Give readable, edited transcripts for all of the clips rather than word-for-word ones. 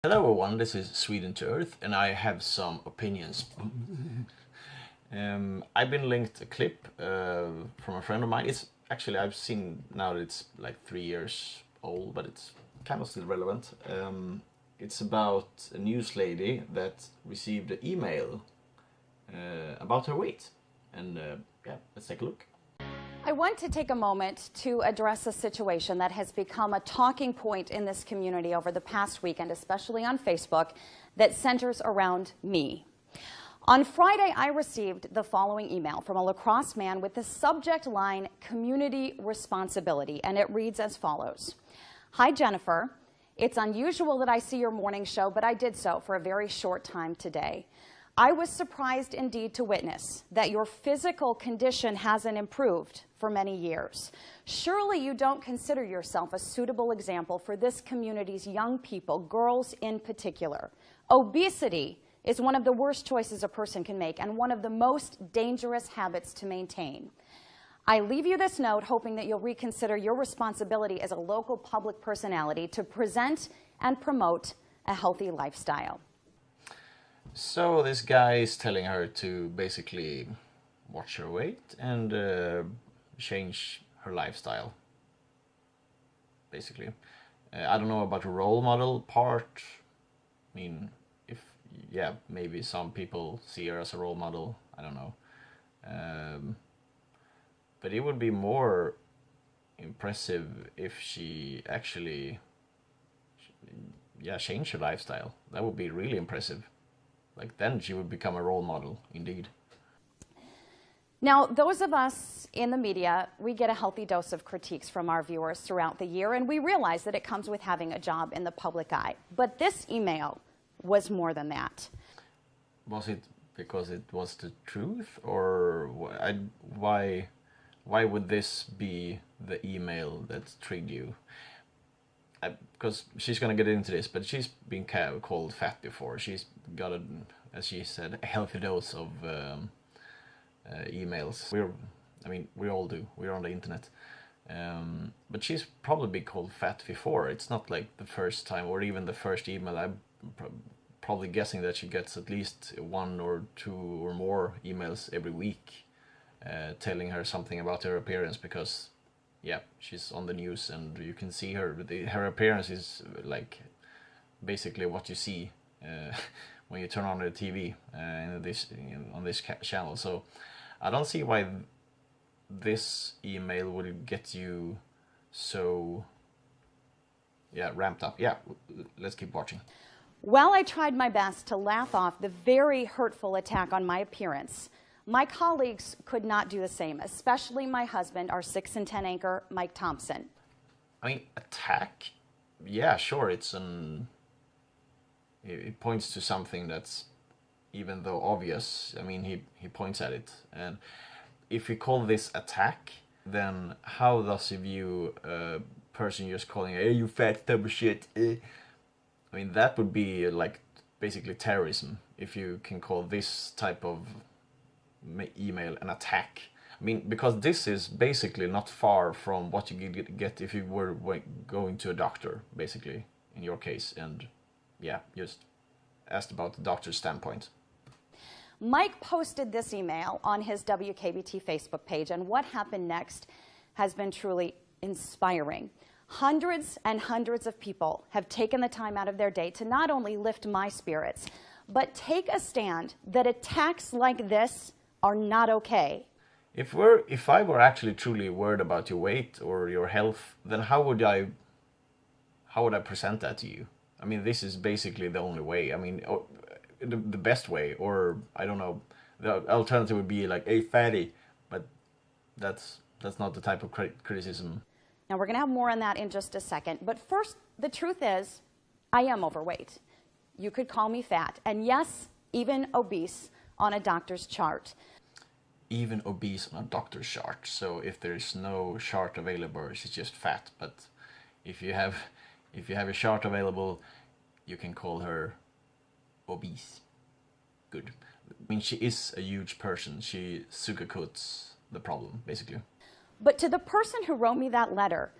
Hello everyone, this is Sweden to Earth and I have some opinions. I've been linked a clip from a friend of mine. It's actually, I've seen now that it's like 3 years old, but it's kind of still relevant. It's about a news lady that received an email about her weight. And yeah, let's take a look. I want to take a moment to address a situation that has become a talking point in this community over the past weekend, especially on Facebook, that centers around me. On Friday, I received the following email from a La Crosse man with the subject line, "Community Responsibility," and it reads as follows. "Hi, Jennifer. It's unusual that I see your morning show, but I did so for a very short time today. I was surprised indeed to witness that your physical condition hasn't improved for many years. Surely you don't consider yourself a suitable example for this community's young people, girls in particular. Obesity is one of the worst choices a person can make and one of the most dangerous habits to maintain. I leave you this note hoping that you'll reconsider your responsibility as a local public personality to present and promote a healthy lifestyle." So this guy is telling her to basically watch her weight and change her lifestyle, basically. I don't know about the role model part. I mean, yeah, maybe some people see her as a role model. I don't know. But it would be more impressive if she actually, changed her lifestyle. That would be really impressive. Like, then she would become a role model, indeed. Now, those of us in the media, we get a healthy dose of critiques from our viewers throughout the year, and we realize that it comes with having a job in the public eye. But this email was more than that. Was it because it was the truth, or why would this be the email that triggered you? Because she's going to get into this, but she's been called fat before. She's got, as she said, a healthy dose of emails. We all do. We're on the internet. But she's probably been called fat before. It's not like the first time or even the first email. I'm probably guessing that she gets at least 1 or 2 or more emails every week telling her something about her appearance because, yeah, she's on the news and you can see her. Her appearance is like basically what you see when you turn on the TV on this channel. So I don't see why this email will get you so ramped up. Yeah, let's keep watching. While I tried my best to laugh off the very hurtful attack on my appearance, my colleagues could not do the same, especially my husband, our 6 and 10 anchor, Mike Thompson. I mean, attack? Yeah, sure, it points to something that's, even though obvious, I mean, he points at it. And if we call this attack, then how does he view a person just calling, "Hey, you fat tub of shit"? I mean, that would be like basically terrorism, if you can call this type of email an attack. I mean, because this is basically not far from what you get if you were going to a doctor, basically, in your case, and yeah, just asked about the doctor's standpoint. Mike posted this email on his WKBT Facebook page, and what happened next has been truly inspiring. Hundreds and hundreds of people have taken the time out of their day to not only lift my spirits, but take a stand that attacks like this are not okay. If I were actually truly worried about your weight or your health, then how would I present that to you? I mean, this is basically the only way. I mean, the best way, or I don't know. The alternative would be like, "Hey, fatty," but that's not the type of criticism. Now, we're going to have more on that in just a second. But first, the truth is, I am overweight. You could call me fat. And yes, even obese on a doctor's chart. Even obese on a doctor's chart. So if there's no chart available, she's just fat. But if you have a chart available, you can call her obese. Good. I mean, she is a huge person. She sugarcoats the problem, basically. But to the person who wrote me that letter,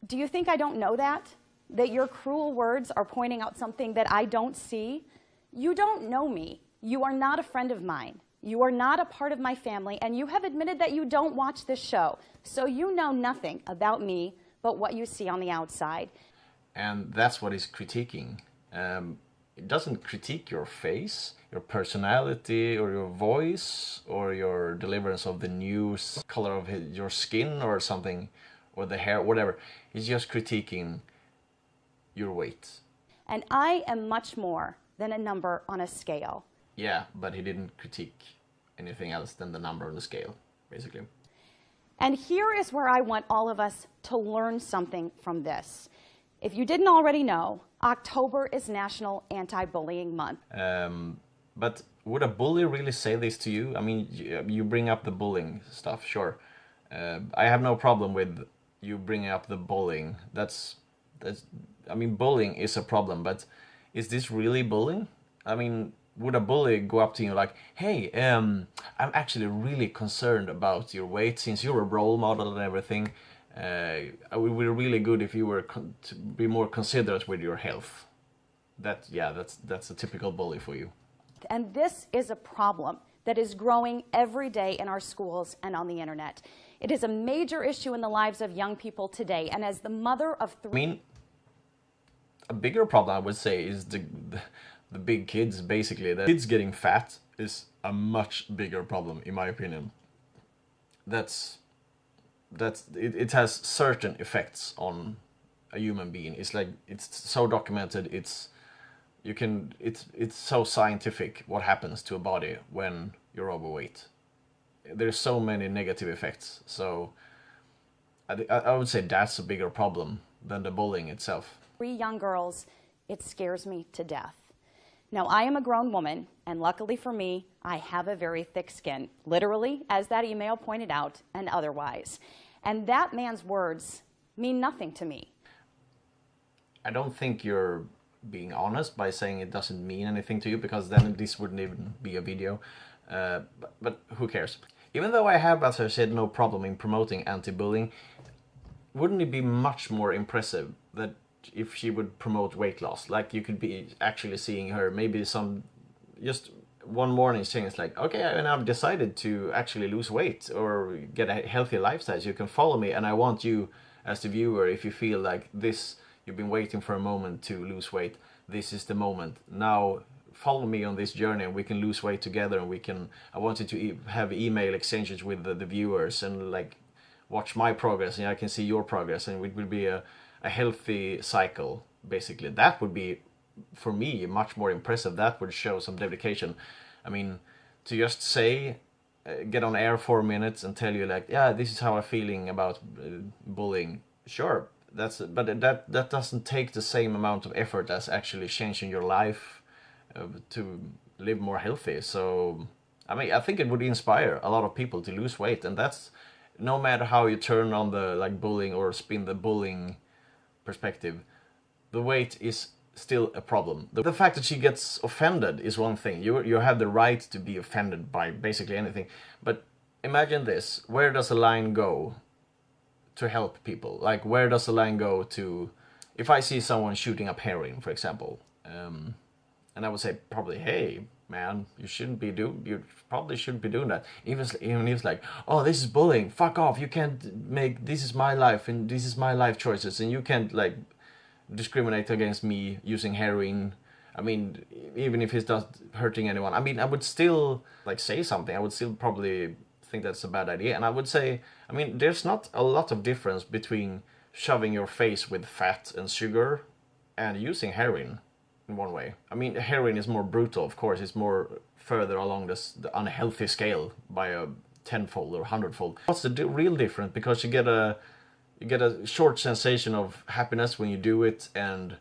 do you think I don't know that? that your cruel words are pointing out something that I don't see, you don't know me. You are not a friend of mine. You are not a part of my family, and you have admitted that you don't watch this show. So you know nothing about me but what you see on the outside. And that's what he's critiquing. It doesn't critique your face, your personality, or your voice, or your deliverance of the news, color of your skin or something, or the hair, whatever. He's just critiquing your weight. And I am much more than a number on a scale. Yeah, but he didn't critique anything else than the number on the scale, basically. And here is where I want all of us to learn something from this. If you didn't already know, October is National Anti-Bullying Month. But would a bully really say this to you? I mean, you bring up the bullying stuff, sure. I have no problem with you bringing up the bullying. I mean, bullying is a problem, but is this really bullying? I mean, would a bully go up to you like, hey, I'm actually really concerned about your weight since you're a role model and everything. It would be really good if you were to be more considerate with your health. That's a typical bully for you. And this is a problem that is growing every day in our schools and on the internet. It is a major issue in the lives of young people today. And as the mother of three... I mean, a bigger problem, I would say, is the big kids, basically. The kids getting fat is a much bigger problem, in my opinion. It has certain effects on a human being. It's like, it's so documented, it's so scientific what happens to a body when you're overweight. There's so many negative effects. So I would say that's a bigger problem than the bullying itself. 3 young girls, it scares me to death. Now, I am a grown woman, and luckily for me, I have a very thick skin, literally, as that email pointed out, and otherwise. And that man's words mean nothing to me. I don't think you're being honest by saying it doesn't mean anything to you, because then this wouldn't even be a video. But who cares? Even though I have, as I said, no problem in promoting anti-bullying, wouldn't it be much more impressive that if she would promote weight loss? Like, you could be actually seeing her maybe just one morning saying, it's like, okay, I've decided to actually lose weight or get a healthy lifestyle. You can follow me, and I want you as the viewer, if you feel like this, you've been waiting for a moment to lose weight, this is the moment. Now follow me on this journey and we can lose weight together, and I want you to have email exchanges with the viewers and like watch my progress, and I can see your progress, and it will be a healthy cycle, basically. That would be, for me, much more impressive. That would show some dedication. I mean, to just say, get on air 4 minutes and tell you like, yeah, this is how I'm feeling about bullying. Sure, but that doesn't take the same amount of effort as actually changing your life to live more healthy. So, I mean, I think it would inspire a lot of people to lose weight, and that's no matter how you turn on the like bullying or spin the bullying perspective, the weight is still a problem. The fact that she gets offended is one thing. You have the right to be offended by basically anything. But imagine this: where does the line go to help people? Like, where does the line go to, if I see someone shooting up heroin, for example, and I would say probably, hey man, you probably shouldn't be doing that. Even if it's like, oh, this is bullying, fuck off, you can't make, this is my life and this is my life choices, and you can't like discriminate against me using heroin. I mean, even if it's not hurting anyone, I mean, I would still like say something. I would still probably think that's a bad idea. And I would say, I mean, there's not a lot of difference between shoving your face with fat and sugar and using heroin in one way. I mean, heroin is more brutal, of course. It's more further along the unhealthy scale by a 10-fold or 100-fold. What's the real difference? Because you get a short sensation of happiness when you do it, and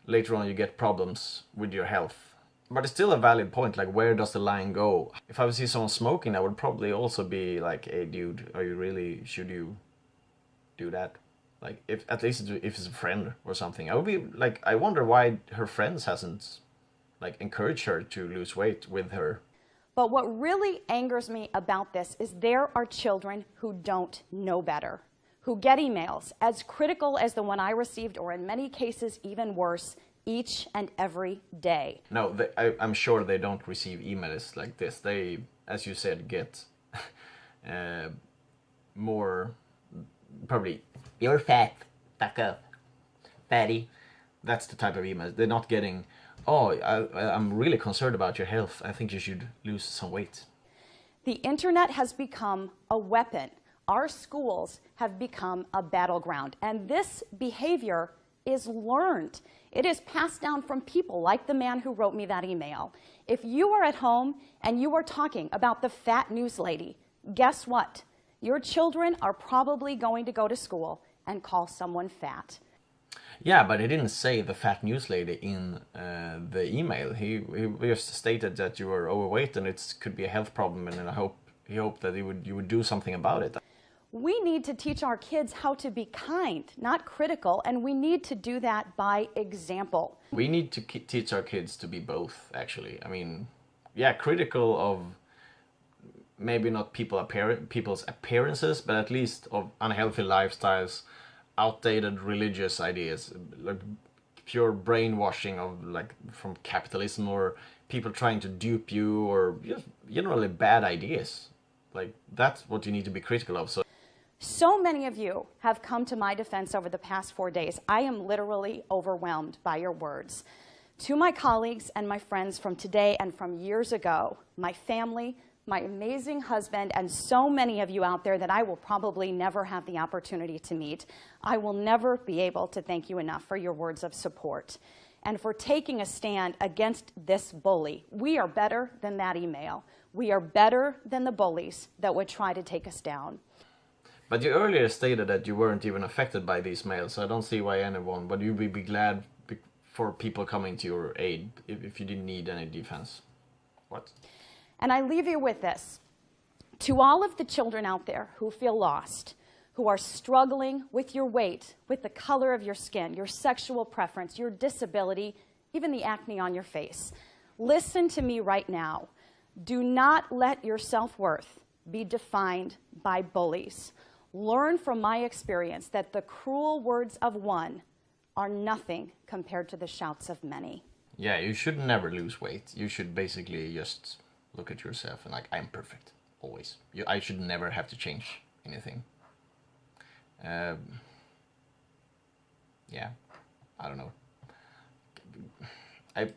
later on you get problems with your health. But it's still a valid point, like, where does the line go? If I would see someone smoking, I would probably also be like, hey dude, should you do that? Like, if at least if it's a friend or something, I would be like, I wonder why her friends hasn't like encouraged her to lose weight with her. But what really angers me about this is there are children who don't know better, who get emails as critical as the one I received, or in many cases even worse, each and every day. No, I'm sure they don't receive emails like this. They, as you said, get more, probably, "You're fat, fuck up, fatty." That's the type of email. They're not getting, "Oh, I'm really concerned about your health. I think you should lose some weight." The internet has become a weapon. Our schools have become a battleground. And this behavior is learned. It is passed down from people like the man who wrote me that email. If you are at home and you are talking about the fat news lady, guess what? Your children are probably going to go to school and call someone fat. Yeah, but he didn't say the fat news lady in the email. He just stated that you were overweight and it could be a health problem, and he hoped that you would do something about it. We need to teach our kids how to be kind, not critical, and we need to do that by example. We need to teach our kids to be both, actually. I mean, yeah, critical of maybe not people's appearances, but at least of unhealthy lifestyles, outdated religious ideas, like pure brainwashing of, like, from capitalism, or people trying to dupe you, or just generally bad ideas. Like, that's what you need to be critical of. So many of you have come to my defense over the past 4 days. I am literally overwhelmed by your words. To my colleagues and my friends from today and from years ago, my family, my amazing husband, and so many of you out there that I will probably never have the opportunity to meet, I will never be able to thank you enough for your words of support and for taking a stand against this bully. We are better than that email. We are better than the bullies that would try to take us down. But you earlier stated that you weren't even affected by these mails, so I don't see why anyone, but you'd be glad for people coming to your aid if you didn't need any defense. What? And I leave you with this. To all of the children out there who feel lost, who are struggling with your weight, with the color of your skin, your sexual preference, your disability, even the acne on your face, listen to me right now. Do not let your self-worth be defined by bullies. Learn from my experience that the cruel words of one are nothing compared to the shouts of many. Yeah, you should never lose weight. You should basically just look at yourself and, like, I'm perfect, always. I should never have to change anything. Yeah, I don't know. I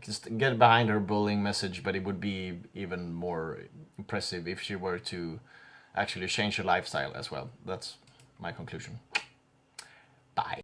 can get behind her bullying message, but it would be even more impressive if she were to actually change her lifestyle as well. That's my conclusion.